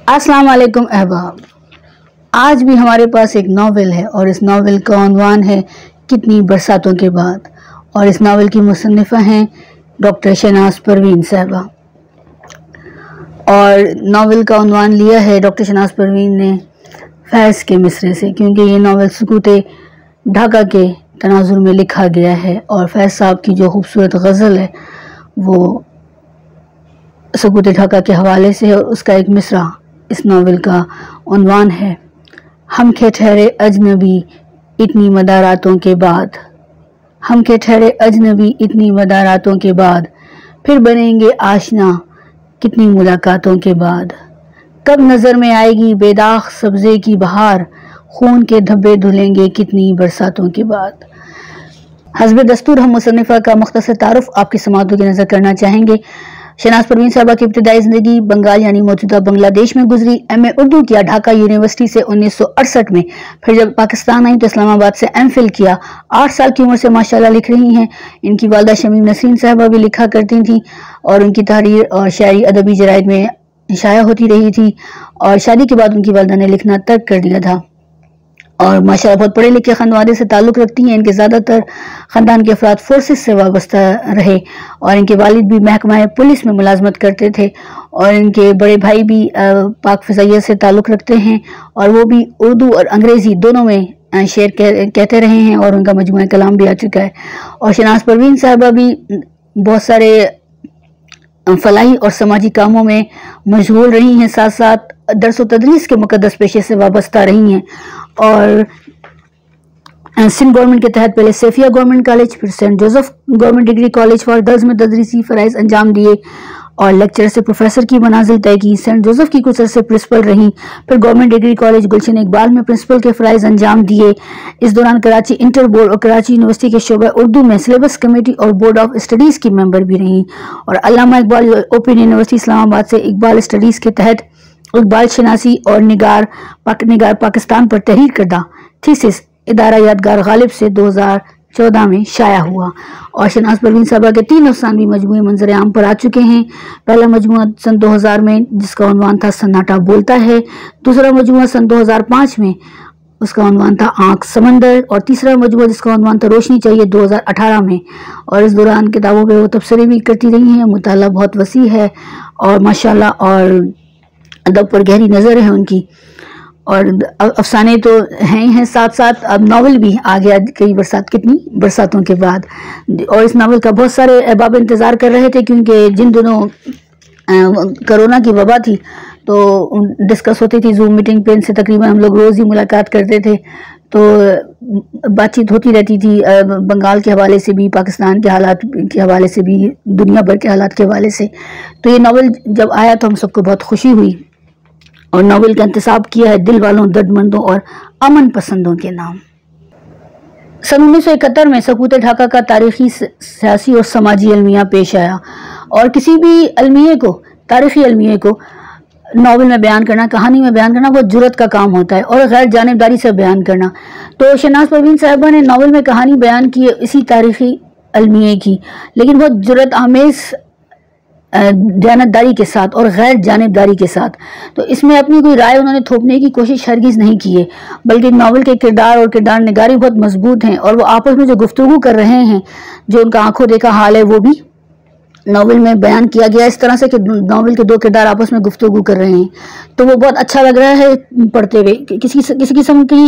अस्सलाम वालेकुम अहबाब। आज भी हमारे पास एक नावल है और इस नावल का उन्वान है कितनी बरसातों के बाद, और इस नावल की मुसन्निफ़ा हैं डॉक्टर शहनाज परवीन साहबा। और नावल का उन्वान लिया है डॉक्टर शहनाज परवीन ने फैज़ के मिसरे से, क्योंकि ये नावल सुकूते ढाका के तनाजुर में लिखा गया है और फैज़ साहब की जो खूबसूरत गज़ल है वो सुकूते ढाका के हवाले से है और उसका एक मिसरा इस नावल का उन्वान है। हम के ठहरे अजनबी इतनी मदारातों के बाद, हम के ठहरे अजनबी इतनी मदारातों के बाद, फिर बनेंगे आशना कितनी मुलाकातों के बाद। कब नज़र में आएगी बेदाग सब्ज़े की बहार, खून के धब्बे धुलेंगे कितनी बरसातों के बाद। हस्ब दस्तूर हम मुसन्निफ़ा का मुख्तसर तारुफ आपकी समाअतों की नज़र करना चाहेंगे। शहनाज परवीन साहबा की इब्तिदाई ज़िंदगी बंगाल यानी मौजूदा बांग्लादेश में गुजरी। एमए उर्दू किया ढाका यूनिवर्सिटी से 1968 में, फिर जब पाकिस्तान आई तो इस्लामाबाद से एमफिल किया। 8 साल की उम्र से माशाल्लाह लिख रही हैं। इनकी वालदा शमीम नसरीन साहबा भी लिखा करती थी और उनकी तहरीर और शायरी अदबी जराइद में शाया होती रही थी, और शादी के बाद उनकी वालदा ने लिखना तर्क कर दिया था। और माशाल्लाह बहुत पढ़े लिखे खानवादे से ताल्लुक़ रखती हैं। इनके ज़्यादातर ख़ानदान के अफराद फोर्सेस से वाबस्ता रहे और इनके वालिद भी महकमा पुलिस में मुलाजमत करते थे, और इनके बड़े भाई भी पाक फ़िज़ाइया से ताल्लुक़ रखते हैं और वो भी उर्दू और अंग्रेज़ी दोनों में शेर कहते रहे हैं और उनका मजमूआ कलाम भी आ चुका है। और शहनाज परवीन साहबा भी बहुत सारे फलाही और समाजी कामों में मशगूल रही हैं, साथ साथ दर्स व तदरीस के मुकद्दस पेशे से वाबस्ता रही हैं। और सिंध गवर्नमेंट के तहत पहले सेफिया गवर्नमेंट कॉलेज, फिर saint Joseph government degree college for girls में तदरीसी फ़राइज़ अंजाम दिए और लेक्चर से प्रोफेसर की मनाजिल तय की। सेंट जोसेफ की कुछ अरसे प्रिंसिपल रहीं, फिर गवर्नमेंट डिग्री कॉलेज गुलशन इकबाल में प्रिंसिपल के फ़राइज़ अंजाम दिए। इस दौरान कराची इंटर बोर्ड और कराची यूनिवर्सिटी के शोबा उर्दू में सिलेबस कमेटी और बोर्ड ऑफ स्टडीज़ की मेंबर भी रहीं। और अल्लामा इकबाल ओपन यूनिवर्सिटी इस्लामाबाद से इकबाल स्टडीज़ के तहत इकबाल शनासी और निगार पाकिस्तान पर तहरीर करदा थीसिस इदारा यादगार गालिब से 2014 में शाया हुआ। और शहनाज परवीन साहबा के 3 अफसानवी मजमूए मंजर आम पर आ चुके हैं। पहला मजमूआ सन 2000 में जिसका उन्वान था सन्नाटा बोलता है, दूसरा मजमूआ सन 2005 में उसका उन्वान था आँख समंदर, और तीसरा मजमूआ जिसका उन्वान था रोशनी चाहिए 2018 में। और इस दौरान किताबों पर वो तबसरे भी करती रही हैं। मुताला बहुत वसी है और माशाल्लाह, और अदब पर गहरी नज़र है उनकी, और अफसाने तो हैं ही हैं, साथ साथ अब नावल भी आ गया कई कितनी बरसातों के बाद। और इस नावल का बहुत सारे अहबाब इंतज़ार कर रहे थे, क्योंकि जिन दिनों कोरोना की वबा थी तो डिस्कस होती थी जूम मीटिंग पे, इनसे तकरीबन हम लोग रोज़ ही मुलाकात करते थे, तो बातचीत होती रहती थी बंगाल के हवाले से भी, पाकिस्तान के हालात के हवाले से भी, दुनिया भर के हालात के हवाले से। तो ये नावल जब आया तो हम सबको बहुत खुशी हुई, और नावल का इंतसाब किया है दिल वालों, दर्दमंदों और अमन पसंदों के नाम। सन 1971 में सकूत ढाका का तारीखी, सियासी और समाजी अलमिया पेश आया, और किसी भी अलमिये को, तारीखी अलमिये को नावल में बयान करना, कहानी में बयान करना बहुत जुर्रत का काम होता है और गैर जानिबदारी से बयान करना। तो शहनाज परवीन साहबा ने नावल में कहानी बयान की इसी तारीखी अलमिये की, लेकिन बहुत जुर्रत आमेज़ दयानतदारी के साथ और गैर जानिबदारी के साथ। तो इसमें अपनी कोई राय उन्होंने थोपने की कोशिश हरगिज़ नहीं की है, बल्कि नावल के किरदार और किरदार निगारी बहुत मजबूत हैं, और वो आपस में जो गुफ्तगू कर रहे हैं, जो उनका आंखों देखा हाल है, वो भी नावल में बयान किया गया इस तरह से कि नावल के 2 किरदार आपस में गुफ्तगू कर रहे हैं। तो वो बहुत अच्छा लग रहा है पढ़ते हुए। किसी किस्म की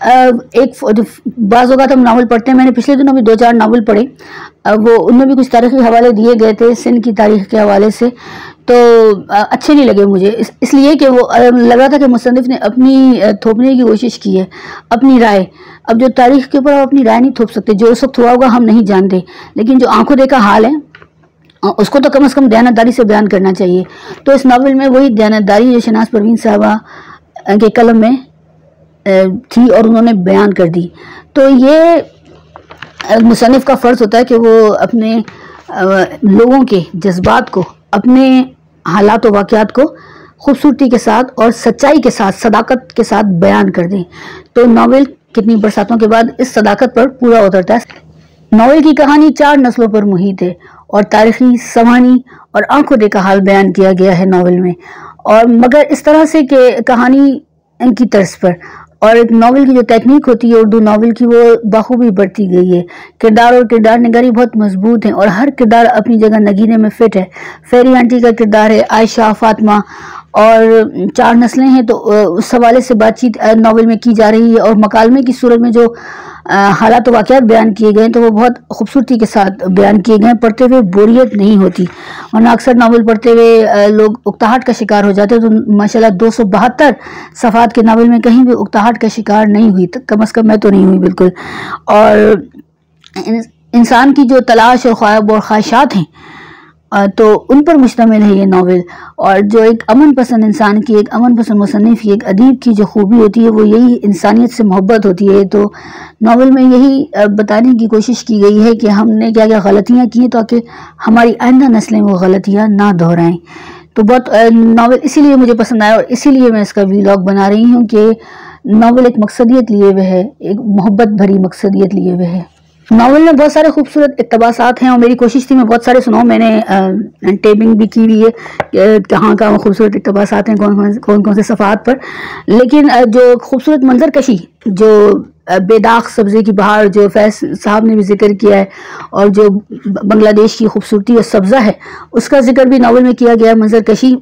एक बाज़ होगा तो हम नावल पढ़ते हैं, मैंने पिछले दिनों भी 2-4 नावल पढ़े, वो उनमें भी कुछ तारीख़ी हवाले दिए गए थे सिंध की तारीख़ के हवाले से, तो अच्छे नहीं लगे मुझे, इसलिए कि वो लग रहा था कि मुसन्निफ़ ने अपनी थोपने की कोशिश की है, अपनी राय। अब जो तारीख़ के ऊपर आप अपनी राय नहीं थोप सकते, जो उस वक्त हुआ होगा हम नहीं जानते, लेकिन जो आंखों देखा हाल है उसको तो कम से कम दयानतदारी से बयान करना चाहिए। तो इस नावल में वही दयानतदारी जो शहनाज परवीन साहबा के कलम में थी और उन्होंने बयान कर दी। तो ये मुसन्निफ़ का फ़र्ज़ होता है कि वो अपने लोगों के जज्बात को, अपने हालात व वाक़यात को खूबसूरती के साथ और सच्चाई के साथ, सदाकत के साथ बयान कर दें। तो नावल कितनी बरसातों के बाद इस सदाकत पर पूरा उतरता है। नावल की कहानी 4 नस्लों पर मुहित है और तारीखी, समानी और आंखों देखा हाल बयान किया गया है नावल में। और मगर इस तरह से कि कहानी की तर्ज पर, और एक नावल की जो टेक्निक होती है उर्दू नावल की, वो बखूबी बढ़ती गई है। किरदार और किरदार निगारी बहुत मजबूत हैं और हर किरदार अपनी जगह नगीने में फिट है। फेरी आंटी का किरदार है, आयशा, फातिमा और 4 नस्लें हैं, तो उस हवाले से बातचीत नावल में की जा रही है। और मकालमे की सूरत में जो हालात व वाक़यात बयान किए गए तो वो बहुत खूबसूरती के साथ बयान किए गए। पढ़ते हुए बोरियत नहीं होती, वरना अक्सर नावल पढ़ते हुए लोग उकताहट का शिकार हो जाते हैं। तो माशाल्लाह 272 सफ़ात के नावल में कहीं भी उकताहट का शिकार नहीं हुई, कम अज़ कम मैं तो नहीं हुई बिल्कुल। और इंसान की जो तलाश और ख्वाब और ख्वाहिशात हैं तो उन पर मुश्तमिल है ये नावल। और जो एक अमन पसंद इंसान की, एक अमन पसंद मुसन्निफ़ की, एक अदीब की जो खूबी होती है वो यही इंसानियत से मोहब्बत होती है। तो नावल में यही बताने की कोशिश की गई है कि हमने क्या क्या गलतियाँ की ताकि हमारी आइंदा नस्लें वो गलतियाँ ना दोहराएं। तो बहुत नावल इसीलिए मुझे पसंद आया और इसीलिए मैं इसका वीलॉग बना रही हूँ कि नावल एक मकसदियत लिए हुए है, एक मोहब्बत भरी मकसदियत लिए हुए है। नावल में बहुत सारे खूबसूरत इक़्तिबासात हैं और मेरी कोशिश थी मैं बहुत सारे सुनाऊँ। मैंने टेबिंग भी की हुई है कहाँ कहाँ खूबसूरत इक़्तिबासात हैं, कौन कौन से सफ़ात पर। लेकिन जो खूबसूरत मंजर कशी, जो बेदाग सब्ज़े की बहार जो फैज़ साहब ने भी जिक्र किया है, और जो बांग्लादेश की खूबसूरती और सब्ज़ा है उसका जिक्र भी नावल में किया गया है, मंजर कशी।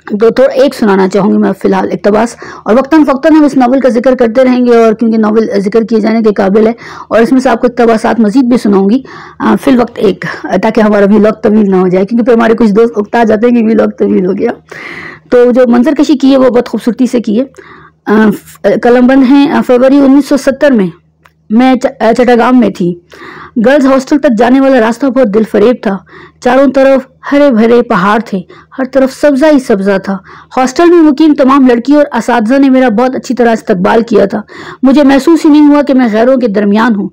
तो एक सुनाना चाहूँगी मैं फ़िलहाल इक़्तिबास, और वक्तन फ़क्तन हम इस नावल का जिक्र करते रहेंगे और क्योंकि नावल जिक्र किए जाने के काबिल है। और इसमें से आपको इक़्तिबासात मज़ीद भी सुनाऊँगी फ़िल वक्त एक, ताकि हमारा व्लॉग तवील ना हो जाए, क्योंकि फिर हमारे कुछ दोस्त उकता जाते हैं कि व्लॉग तवील हो गया। तो जो मंजर कशी की है वो बहुत खूबसूरती से की है। कलमबंद हैं, फरवरी 1970 में मैं चट्टागाम में थी। गर्ल्स हॉस्टल तक जाने वाला रास्ता बहुत दिलफरेब था। चारों तरफ हरे भरे पहाड़ थे, हर तरफ सब्जा ही सब्जा था। हॉस्टल में मुकीम तमाम लड़की और असातिज़ा ने मेरा बहुत अच्छी तरह इस्तकबाल किया था। मुझे महसूस ही नहीं हुआ कि मैं गैरों के दरमियान हूँ।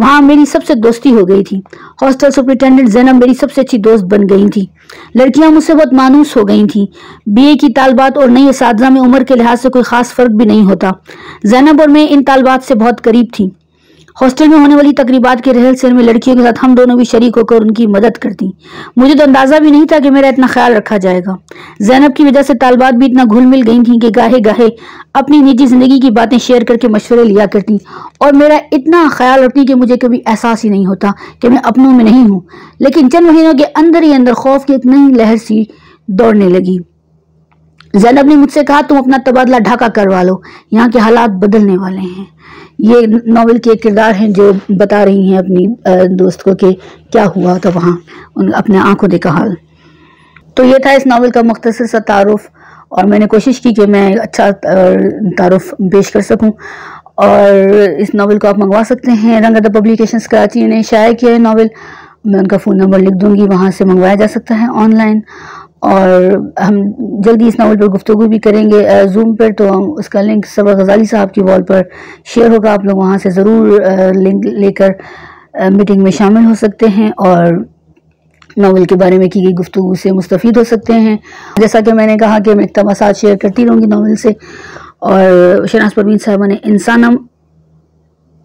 वहाँ मेरी सबसे दोस्ती हो गई थी। हॉस्टल सुपरिटेंडेंट ज़ैनब मेरी सबसे अच्छी दोस्त बन गई थी। लड़कियाँ मुझसे बहुत मानूस हो गई थीं। BA की तालबात और नई असातिज़ा में उम्र के लिहाज से कोई ख़ास फ़र्क भी नहीं होता। ज़ैनब और मैं इन तालबात से बहुत करीब थी। हॉस्टल में होने वाली तकरीबात के रहल सहल में लड़कियों के साथ हम दोनों भी शरीक होकर उनकी मदद करती। मुझे तो अंदाज़ा भी नहीं था कि मेरा इतना ख्याल रखा जाएगा। ज़ैनब की वजह से तालबात भी इतना घुल मिल गई थीं कि गाहे गाहे अपनी निजी ज़िंदगी की बातें शेयर करके मशवरे लिया करती और मेरा इतना ख्याल रखती कि मुझे कभी एहसास ही नहीं होता कि मैं अपनों में नहीं हूँ। लेकिन चंद महीनों के अंदर ही अंदर खौफ की एक नई लहर सी दौड़ने लगी। ज़ैनब ने मुझसे कहा, तुम अपना तबादला ढाका करवा लो, यहाँ के हालात बदलने वाले हैं। ये नावल के किरदार हैं जो बता रही हैं अपनी दोस्त को कि क्या हुआ था वहाँ, उन अपने आंखों देखा हाल। तो ये था इस नावल का मुख्तसर सा तारुफ, और मैंने कोशिश की कि मैं अच्छा तारुफ पेश कर सकूं। और इस नावल को आप मंगवा सकते हैं, रंग अदब पब्लिकेशंस कराची ने शाया किया है नावल। मैं उनका फ़ोन नंबर लिख दूंगी, वहाँ से मंगवाया जा सकता है ऑनलाइन। और हम जल्दी इस नावल पर गुफ्तगू भी करेंगे जूम पर, तो उसका लिंक सबा गजाली साहब की वॉल पर शेयर होगा। आप लोग वहाँ से ज़रूर लिंक लेकर मीटिंग में शामिल हो सकते हैं और नावल के बारे में की गई गुफ्तगू से मुस्तफ़ीद हो सकते हैं। जैसा कि मैंने कहा कि मैं इक़्तिबासात शेयर करती रहूँगी नावल से। और शहनाज परवीन साहबा ने इंसानम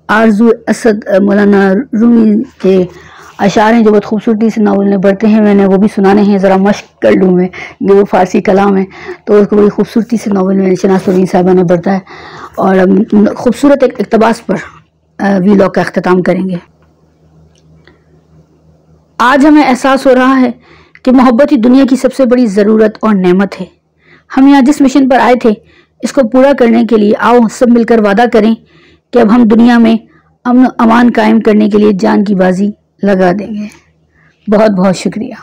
आरजू असद मौलाना रूमी के अशार हैं जो बहुत खूबसूरती से नावल में बढ़ते हैं। मैंने वो भी सुनाने हैं, ज़रा मश्क कर लूँ मैं, ये वो फ़ारसी कलाम है तो उसको बड़ी खूबसूरती से नावल में शहनाज परवीन साहबा ने बढ़ता है। और खूबसूरत एक इक़्तिबास पर व्लॉग का अख्तिताम करेंगे। आज हमें एहसास हो रहा है कि मोहब्बत ही दुनिया की सबसे बड़ी ज़रूरत और नेमत है। हम यहाँ जिस मिशन पर आए थे इसको पूरा करने के लिए आओ सब मिलकर वादा करें कि अब हम दुनिया में अमन अमान कायम करने के लिए जान की बाजी लगा देंगे। बहुत बहुत शुक्रिया।